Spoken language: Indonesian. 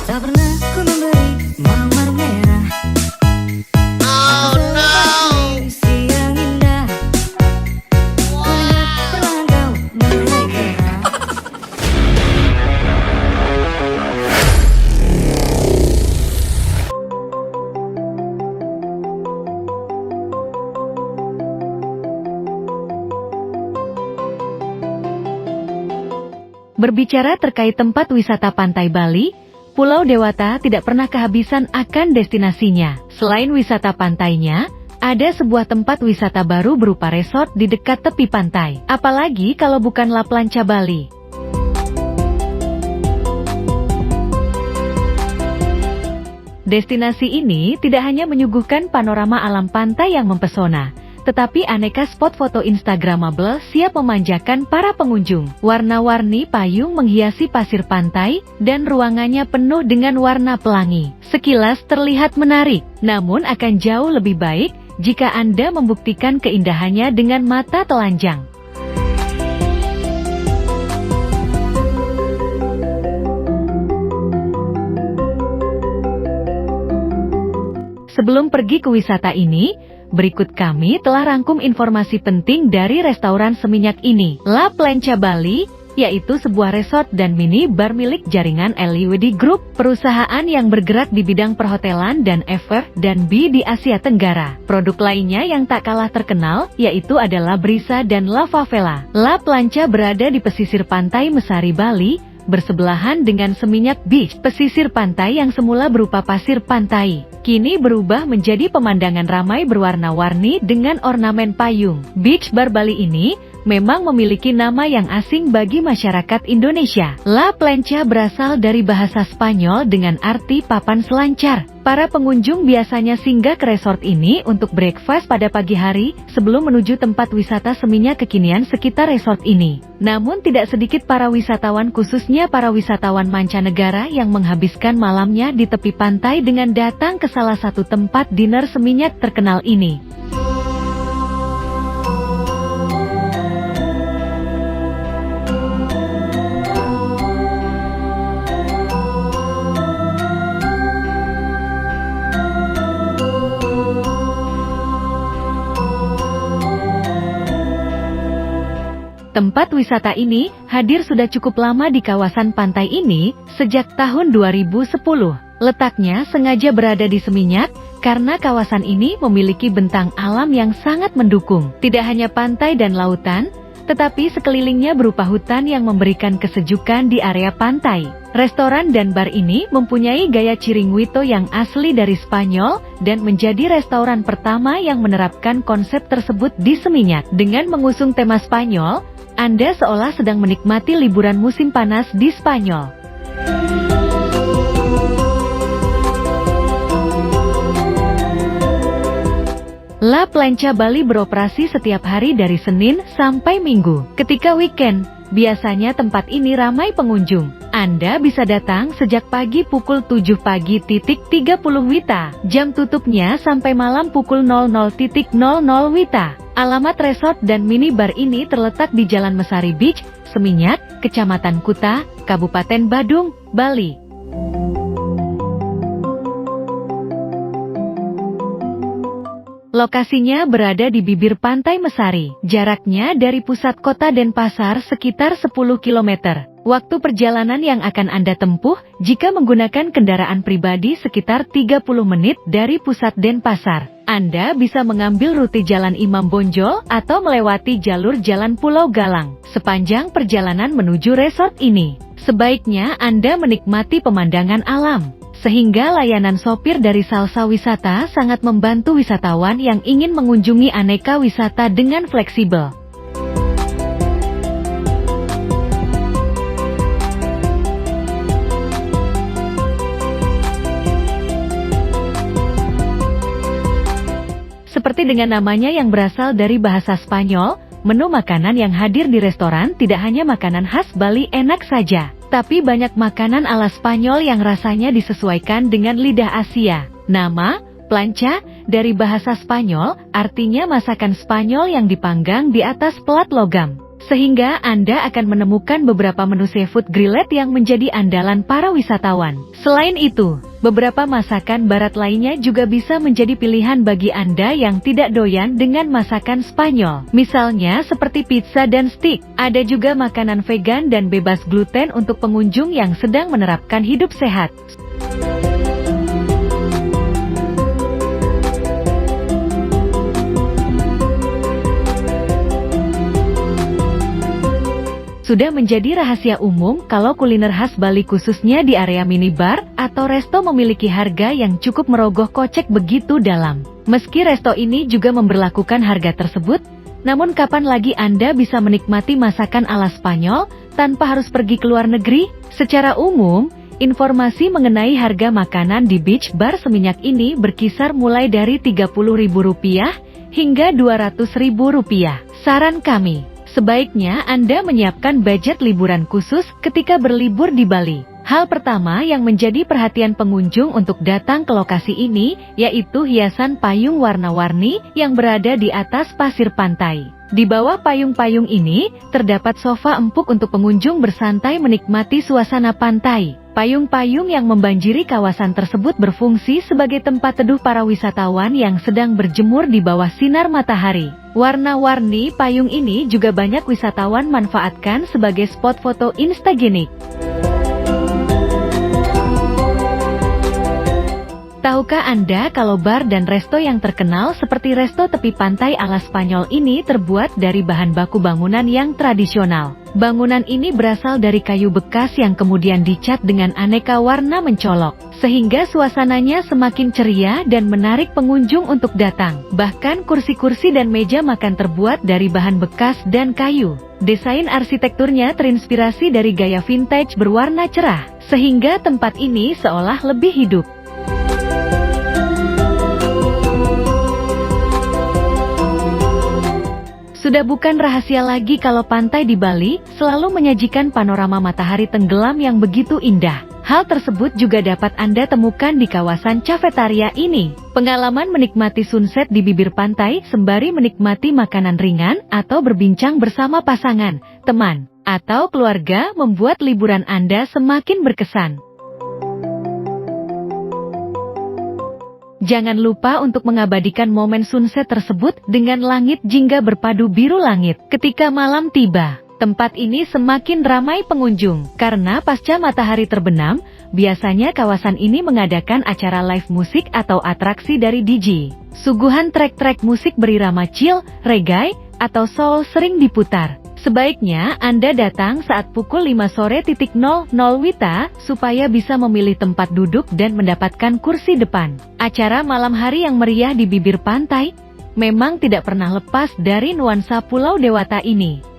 Tak pernah ku memberi mawar merah. Oh no. Siang indah. Kulihat perlahan kau mulai gerah. Berbicara terkait tempat wisata pantai Bali, Pulau Dewata tidak pernah kehabisan akan destinasinya. Selain wisata pantainya, ada sebuah tempat wisata baru berupa resort di dekat tepi pantai. Apalagi kalau bukan La Plancha Bali. Destinasi ini tidak hanya menyuguhkan panorama alam pantai yang mempesona, tetapi aneka spot foto instagramable siap memanjakan para pengunjung. Warna-warni payung menghiasi pasir pantai, dan ruangannya penuh dengan warna pelangi. Sekilas terlihat menarik, namun akan jauh lebih baik jika Anda membuktikan keindahannya dengan mata telanjang. Sebelum pergi ke wisata ini, berikut kami telah rangkum informasi penting dari restoran seminyak ini. La Plancha Bali, yaitu sebuah resort dan mini bar milik jaringan LIWD Group, perusahaan yang bergerak di bidang perhotelan dan F&B di Asia Tenggara. Produk lainnya yang tak kalah terkenal, yaitu adalah Brisa dan La Favela. La Plancha berada di pesisir pantai Mesari, Bali, bersebelahan dengan Seminyak Beach. Pesisir pantai yang semula berupa pasir pantai, kini berubah menjadi pemandangan ramai berwarna-warni dengan ornamen payung. Beach Bar Bali ini memang memiliki nama yang asing bagi masyarakat Indonesia. La Plancha berasal dari bahasa Spanyol dengan arti papan selancar. Para pengunjung biasanya singgah ke resort ini untuk breakfast pada pagi hari sebelum menuju tempat wisata seminyak kekinian sekitar resort ini. Namun tidak sedikit para wisatawan, khususnya para wisatawan mancanegara, yang menghabiskan malamnya di tepi pantai dengan datang ke salah satu tempat dinner seminyak terkenal ini. Tempat wisata ini hadir sudah cukup lama di kawasan pantai ini, sejak tahun 2010. Letaknya sengaja berada di Seminyak, karena kawasan ini memiliki bentang alam yang sangat mendukung. Tidak hanya pantai dan lautan, tetapi sekelilingnya berupa hutan yang memberikan kesejukan di area pantai. Restoran dan bar ini mempunyai gaya Chiringuito yang asli dari Spanyol, dan menjadi restoran pertama yang menerapkan konsep tersebut di Seminyak. Dengan mengusung tema Spanyol, Anda seolah sedang menikmati liburan musim panas di Spanyol. La Plancha Bali beroperasi setiap hari dari Senin sampai Minggu. Ketika weekend, biasanya tempat ini ramai pengunjung. Anda bisa datang sejak pagi pukul 7 pagi 30 WITA. Jam tutupnya sampai malam pukul 00.00 WITA. Alamat resort dan minibar ini terletak di Jalan Mesari Beach, Seminyak, Kecamatan Kuta, Kabupaten Badung, Bali. Lokasinya berada di bibir pantai Mesari. Jaraknya dari pusat kota Denpasar sekitar 10 km. Waktu perjalanan yang akan Anda tempuh jika menggunakan kendaraan pribadi sekitar 30 menit dari pusat Denpasar. Anda bisa mengambil rute Jalan Imam Bonjol atau melewati jalur Jalan Pulau Galang. Sepanjang perjalanan menuju resort ini, sebaiknya Anda menikmati pemandangan alam, sehingga layanan sopir dari Salsa Wisata sangat membantu wisatawan yang ingin mengunjungi aneka wisata dengan fleksibel. Seperti dengan namanya yang berasal dari bahasa Spanyol, menu makanan yang hadir di restoran tidak hanya makanan khas Bali enak saja, tapi banyak makanan ala Spanyol yang rasanya disesuaikan dengan lidah Asia. Nama plancha dari bahasa Spanyol artinya masakan Spanyol yang dipanggang di atas plat logam. sehingga Anda akan menemukan beberapa menu seafood grilled yang menjadi andalan para wisatawan. Selain itu, beberapa masakan barat lainnya juga bisa menjadi pilihan bagi Anda yang tidak doyan dengan masakan Spanyol. Misalnya seperti pizza dan steak. Ada juga makanan vegan dan bebas gluten untuk pengunjung yang sedang menerapkan hidup sehat. Sudah menjadi rahasia umum kalau kuliner khas Bali khususnya di area minibar atau resto memiliki harga yang cukup merogoh kocek begitu dalam. Meski resto ini juga memberlakukan harga tersebut, namun kapan lagi Anda bisa menikmati masakan ala Spanyol tanpa harus pergi ke luar negeri? Secara umum, informasi mengenai harga makanan di beach bar seminyak ini berkisar mulai dari Rp30.000 hingga Rp200.000. Saran kami, sebaiknya Anda menyiapkan budget liburan khusus ketika berlibur di Bali. Hal pertama yang menjadi perhatian pengunjung untuk datang ke lokasi ini, yaitu hiasan payung warna-warni yang berada di atas pasir pantai. Di bawah payung-payung ini, terdapat sofa empuk untuk pengunjung bersantai menikmati suasana pantai. Payung-payung yang membanjiri kawasan tersebut berfungsi sebagai tempat teduh para wisatawan yang sedang berjemur di bawah sinar matahari. Warna-warni payung ini juga banyak wisatawan manfaatkan sebagai spot foto instagenik. Tahukah Anda kalau bar dan resto yang terkenal seperti resto tepi pantai ala Spanyol ini terbuat dari bahan baku bangunan yang tradisional? Bangunan ini berasal dari kayu bekas yang kemudian dicat dengan aneka warna mencolok, sehingga suasananya semakin ceria dan menarik pengunjung untuk datang. Bahkan kursi-kursi dan meja makan terbuat dari bahan bekas dan kayu. Desain arsitekturnya terinspirasi dari gaya vintage berwarna cerah, sehingga tempat ini seolah lebih hidup. Sudah bukan rahasia lagi kalau pantai di Bali selalu menyajikan panorama matahari tenggelam yang begitu indah. Hal tersebut juga dapat Anda temukan di kawasan Cafetaria ini. Pengalaman menikmati sunset di bibir pantai sembari menikmati makanan ringan atau berbincang bersama pasangan, teman, atau keluarga membuat liburan Anda semakin berkesan. Jangan lupa untuk mengabadikan momen sunset tersebut dengan langit jingga berpadu biru langit. Ketika malam tiba, tempat ini semakin ramai pengunjung. Karena pasca matahari terbenam, biasanya kawasan ini mengadakan acara live musik atau atraksi dari DJ. Suguhan track-track musik berirama chill, reggae, atau soul sering diputar. Sebaiknya Anda datang saat pukul 5:00 WITA supaya bisa memilih tempat duduk dan mendapatkan kursi depan. Acara malam hari yang meriah di bibir pantai memang tidak pernah lepas dari nuansa Pulau Dewata ini.